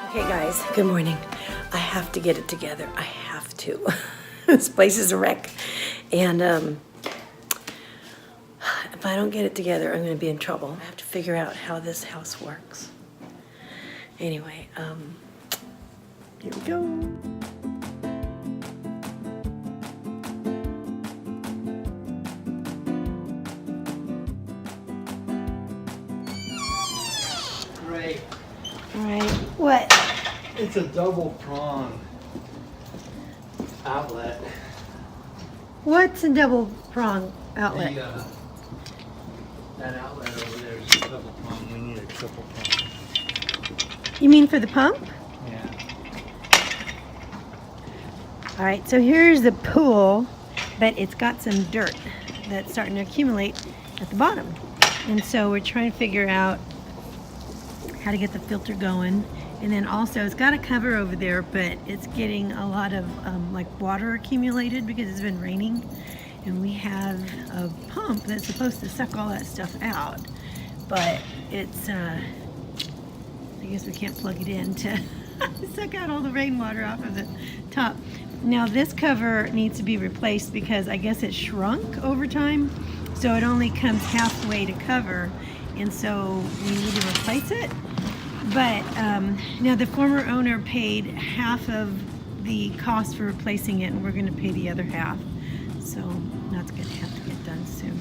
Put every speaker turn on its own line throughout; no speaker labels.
Okay guys, good morning. I have to get it together. I have to. This place is a wreck. And if I don't get it together, I'm gonna be in trouble. I have to figure out how this house works. Anyway, here we go.
Great.
All right, what?
It's a double prong outlet.
What's a double prong outlet?
That outlet over there is a double prong. We need a triple prong.
You mean for the pump?
Yeah.
All right, so here's the pool, but it's got some dirt that's starting to accumulate at the bottom. And so we're trying to figure out how to get the filter going. And then also it's got a cover over there, but it's getting a lot of like water accumulated because it's been raining. And we have a pump that's supposed to suck all that stuff out, but it's, I guess we can't plug it in to suck out all the rainwater off of the top. Now this cover needs to be replaced because I guess it shrunk over time. So it only comes halfway to cover. And so we need to replace it. But now the former owner paid half of the cost for replacing it, and we're going to pay the other half. So that's going to have to get done soon.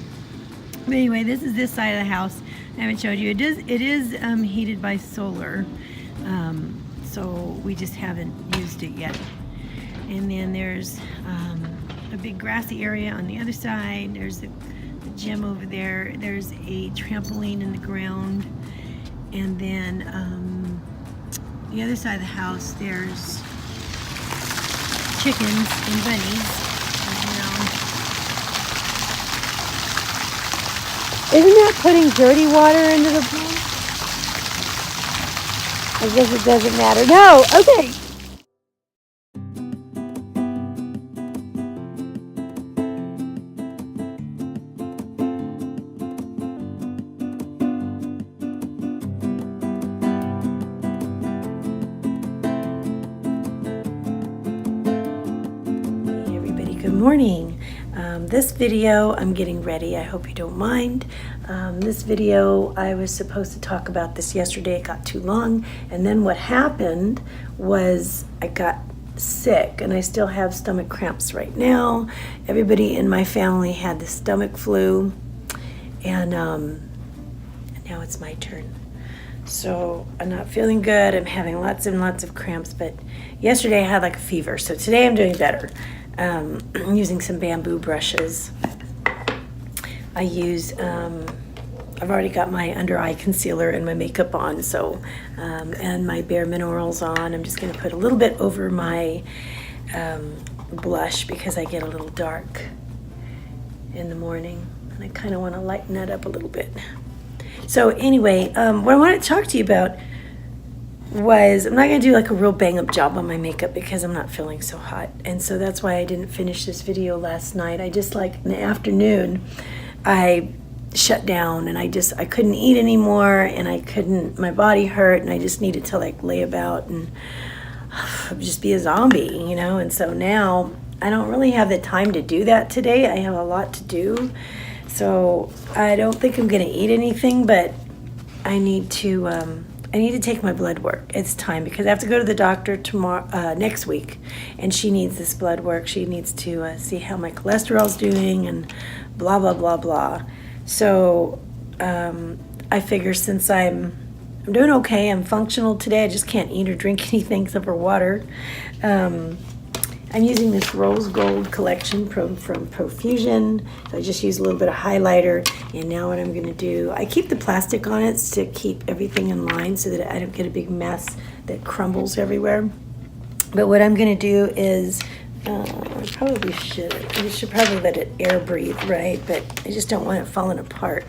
But anyway, this is this side of the house. I haven't showed you. It is heated by solar, so we just haven't used it yet. And then there's a big grassy area on the other side. There's the gym over there. There's a trampoline in the ground. And then the other side of the house, there's chickens and bunnies right now. Isn't that putting dirty water into the pool? I guess it doesn't matter. No, okay. Good morning. This video, I'm getting ready. I hope you don't mind. This video, I was supposed to talk about this yesterday. It got too long. And then what happened was I got sick, and I still have stomach cramps right now. Everybody in my family had the stomach flu, and now it's my turn. So I'm not feeling good. I'm having lots and lots of cramps, but yesterday I had like a fever. So today I'm doing better. I'm using some bamboo brushes. I use, I've already got my under eye concealer and my makeup on, so, and my Bare Minerals on. I'm just gonna put a little bit over my blush because I get a little dark in the morning, and I kind of want to lighten that up a little bit. So anyway, what I want to talk to you about was, I'm not going to do like a real bang up job on my makeup because I'm not feeling so hot. And so that's why I didn't finish this video last night. I just, like, in the afternoon, I shut down, and I couldn't eat anymore, and my body hurt, and I just needed to like lay about and just be a zombie, you know? And so now I don't really have the time to do that today. I have a lot to do. So I don't think I'm going to eat anything, but I need to take my blood work. It's time, because I have to go to the doctor next week, and she needs this blood work. She needs to see how my cholesterol's doing and blah, blah, blah, blah. So I figure since I'm doing okay, I'm functional today, I just can't eat or drink anything except for water. I'm using this rose gold collection from Profusion. So I just use a little bit of highlighter, and now what I'm going to do, I keep the plastic on it to keep everything in line so that I don't get a big mess that crumbles everywhere. But what I'm going to do is, I should probably let it air breathe, right? But I just don't want it falling apart.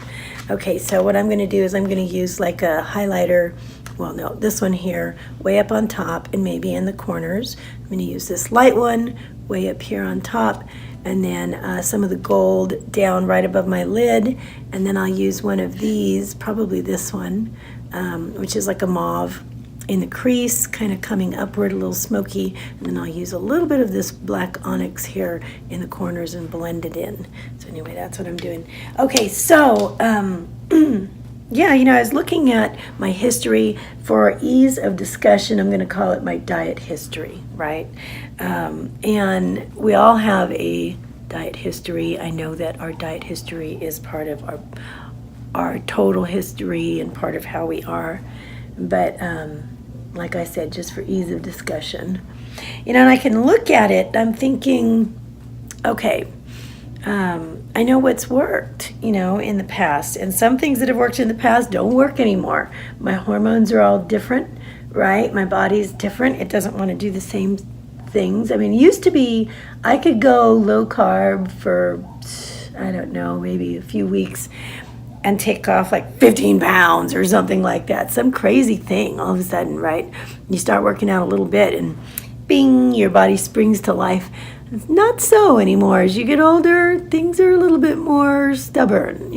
Okay, so what I'm going to do is I'm going to use like a highlighter. Well, no, this one here, way up on top and maybe in the corners. I'm going to use this light one way up here on top, and then some of the gold down right above my lid, and then I'll use one of these, probably this one, which is like a mauve, in the crease, kind of coming upward, a little smoky, and then I'll use a little bit of this black onyx here in the corners and blend it in. So anyway, that's what I'm doing. Okay, so yeah, I was looking at my history. For ease of discussion, I'm going to call it my diet history, right? And we all have a diet history. I know that our diet history is part of our total history and part of how we are. But like I said, just for ease of discussion, and I can look at it, I'm thinking, okay, I know what's worked, in the past, and some things that have worked in the past don't work anymore. My hormones are all different, right? My body's different. It doesn't want to do the same things. I mean, it used to be I could go low carb for, I don't know, maybe a few weeks and take off like 15 pounds or something like that. Some crazy thing all of a sudden, right? You start working out a little bit and bing, your body springs to life. It's not so anymore. As you get older, things are a little bit more stubborn,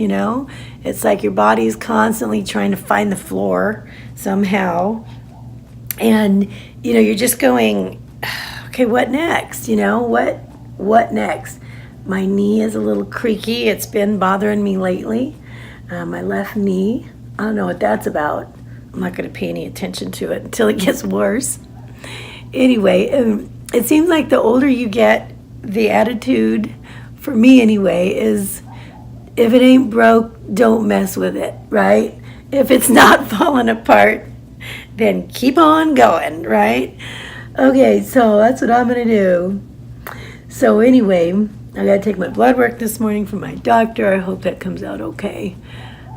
It's like your body's constantly trying to find the floor somehow. And, you're just going, okay, what next? What next? My knee is a little creaky. It's been bothering me lately. My left knee, I don't know what that's about. I'm not going to pay any attention to it until it gets worse. Anyway, it seems like the older you get, the attitude, for me anyway, is if it ain't broke, don't mess with it, right? If it's not falling apart, then keep on going, right? Okay, so that's what I'm going to do. So anyway, I got to take my blood work this morning from my doctor. I hope that comes out okay.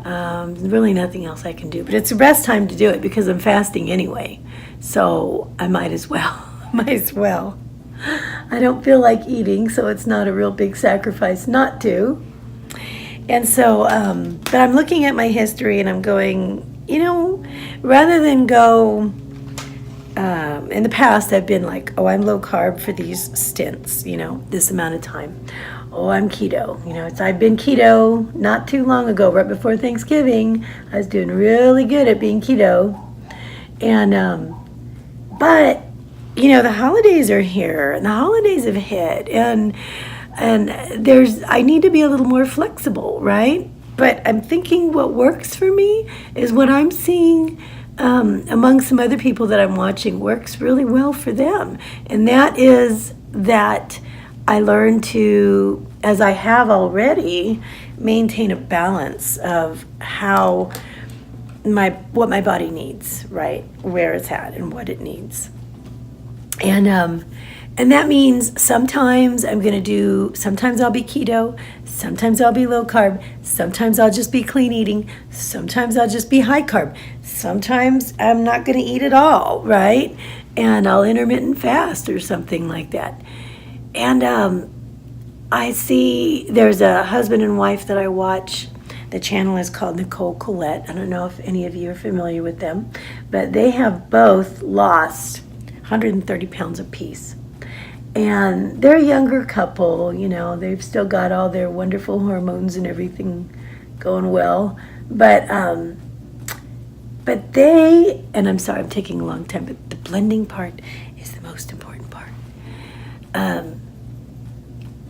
There's really nothing else I can do, but it's the best time to do it because I'm fasting anyway. So I might as well. I don't feel like eating, so it's not a real big sacrifice not to. And so, but I'm looking at my history and I'm going, rather than go, in the past I've been like, oh, I'm low carb for these stints, this amount of time. Oh, I'm keto. I've been keto not too long ago, right before Thanksgiving. I was doing really good at being keto. And, but, the holidays are here and the holidays have hit and I need to be a little more flexible, right? But I'm thinking what works for me is what I'm seeing among some other people that I'm watching works really well for them. And that is that I learned to, as I have already, maintain a balance of what my body needs, right? Where it's at and what it needs. And that means sometimes I'll be keto, sometimes I'll be low carb, sometimes I'll just be clean eating, sometimes I'll just be high carb, sometimes I'm not going to eat at all, right? And I'll intermittent fast or something like that. And I see there's a husband and wife that I watch. The channel is called Nicole Colette. I don't know if any of you are familiar with them, but they have both lost 130 pounds apiece. And they're a younger couple, they've still got all their wonderful hormones and everything going well. But they, and I'm sorry, I'm taking a long time, but the blending part is the most important part.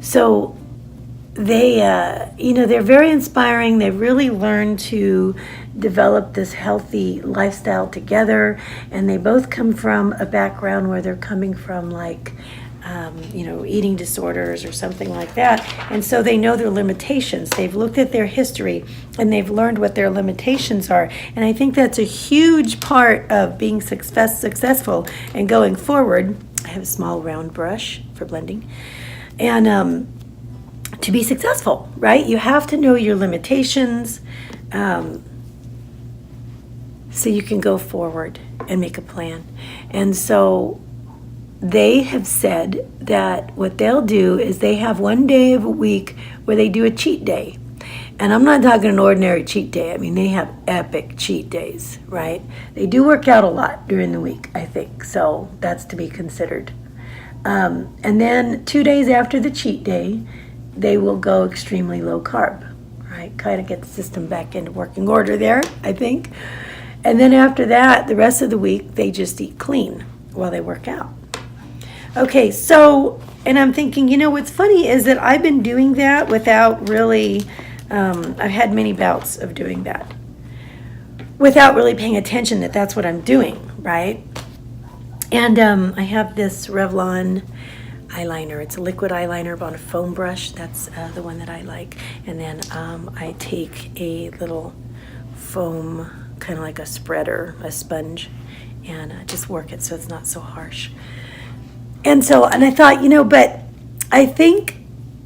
So they, they're very inspiring. They've really learned to develop this healthy lifestyle together. And they both come from a background where they're coming from like, eating disorders or something like that. And so they know their limitations. They've looked at their history and they've learned what their limitations are. And I think that's a huge part of being successful and going forward. I have a small round brush for blending. And to be successful, right? You have to know your limitations so you can go forward and make a plan. And so they have said that what they'll do is they have one day of a week where they do a cheat day. And I'm not talking an ordinary cheat day. I mean, they have epic cheat days, right? They do work out a lot during the week, I think. So that's to be considered. And then 2 days after the cheat day, they will go extremely low carb, right? Kind of get the system back into working order there, I think. And then after that, the rest of the week, they just eat clean while they work out. Okay, so, and I'm thinking, you know, what's funny is that I've been doing that without really, I've had many bouts of doing that without really paying attention that that's what I'm doing, right? And I have this Revlon eyeliner. It's a liquid eyeliner on a foam brush. That's the one that I like. And then I take a little foam, kind of like a spreader, a sponge, and just work it so it's not so harsh. And I thought, you know, but I think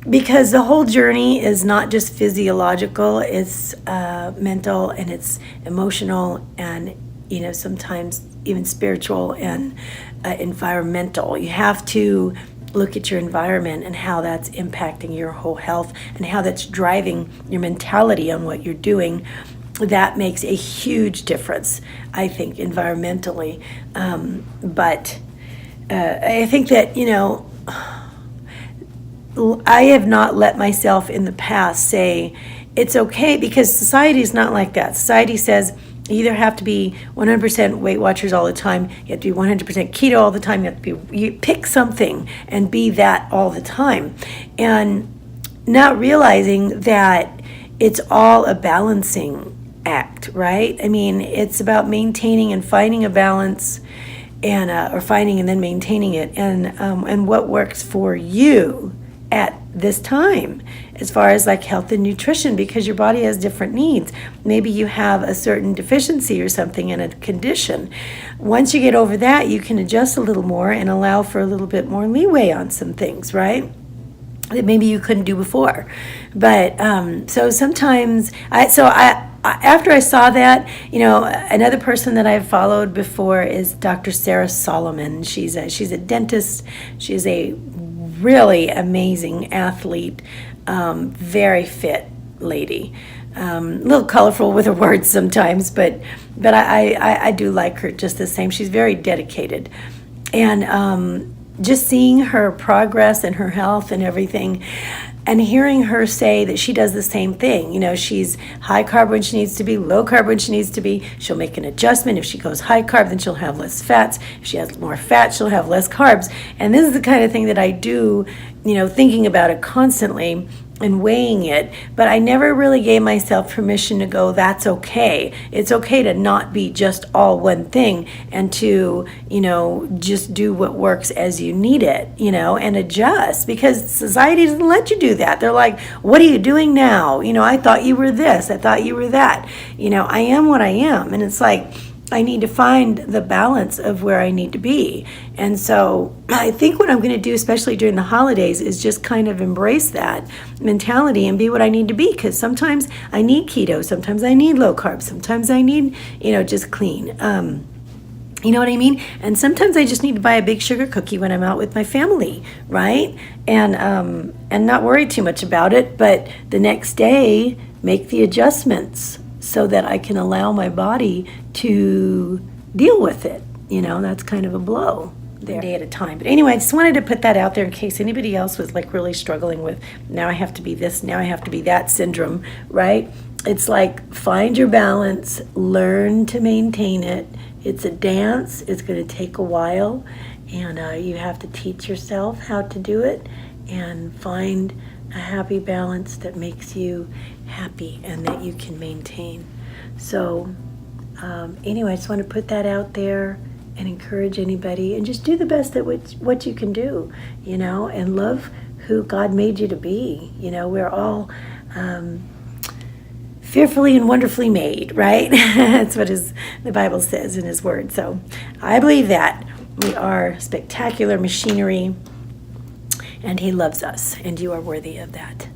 because the whole journey is not just physiological, it's mental and it's emotional and, you know, sometimes even spiritual and environmental. You have to look at your environment and how that's impacting your whole health and how that's driving your mentality on what you're doing. That makes a huge difference, I think, environmentally. But I think that, you know, I have not let myself in the past say it's okay, because society is not like that. Society says you either have to be 100% Weight Watchers all the time, you have to be 100% keto all the time, you pick something and be that all the time. And not realizing that it's all a balancing act, right? I mean, it's about maintaining and finding a balance, and or finding and then maintaining it, and what works for you at this time as far as like health and nutrition, because your body has different needs. Maybe you have a certain deficiency or something in a condition. Once you get over that, you can adjust a little more and allow for a little bit more leeway on some things, right? That maybe you couldn't do before. But so sometimes after I saw that, you know, another person that I've followed before is Dr. Sarah Solomon. She's a dentist. She's a really amazing athlete, very fit lady. A little colorful with her words sometimes, but I do like her just the same. She's very dedicated. And just seeing her progress and her health and everything, and hearing her say that she does the same thing. You know, she's high carb when she needs to be, low carb when she needs to be. She'll make an adjustment. If she goes high carb, then she'll have less fats. If she has more fat, she'll have less carbs. And this is the kind of thing that I do, you know, thinking about it constantly and weighing it, but I never really gave myself permission to go, that's okay. It's okay to not be just all one thing, and to, you know, just do what works as you need it, you know, and adjust, because society doesn't let you do that. They're like, what are you doing now? You know, I thought you were this, I thought you were that. You know, I am what I am, and it's like, I need to find the balance of where I need to be. And so I think what I'm going to do, especially during the holidays, is just kind of embrace that mentality and be what I need to be. Because sometimes I need keto, sometimes I need low carb, sometimes I need, you know, just clean. You know what I mean? And sometimes I just need to buy a big sugar cookie when I'm out with my family, right? And not worry too much about it, but the next day make the adjustments so that I can allow my body to deal with it. You know, that's kind of a blow there. One day at a time. But anyway, I just wanted to put that out there in case anybody else was like really struggling with, now I have to be this, now I have to be that syndrome, right? It's like, find your balance, learn to maintain it. It's a dance. It's going to take a while, and you have to teach yourself how to do it and find a happy balance that makes you happy and that you can maintain. So anyway, I just want to put that out there and encourage anybody, and just do the best at what you can do, you know, and love who God made you to be. You know, we're all fearfully and wonderfully made, right? That's what the Bible says in His Word. So I believe that we are spectacular machinery, and He loves us, and you are worthy of that,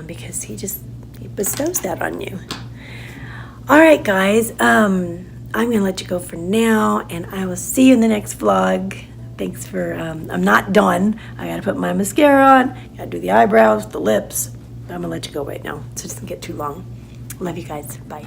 because He bestows that on you. All right, guys, I'm going to let you go for now, and I will see you in the next vlog. Thanks for, I'm not done. I got to put my mascara on, got to do the eyebrows, the lips. I'm going to let you go right now, so it doesn't get too long. Love you guys. Bye.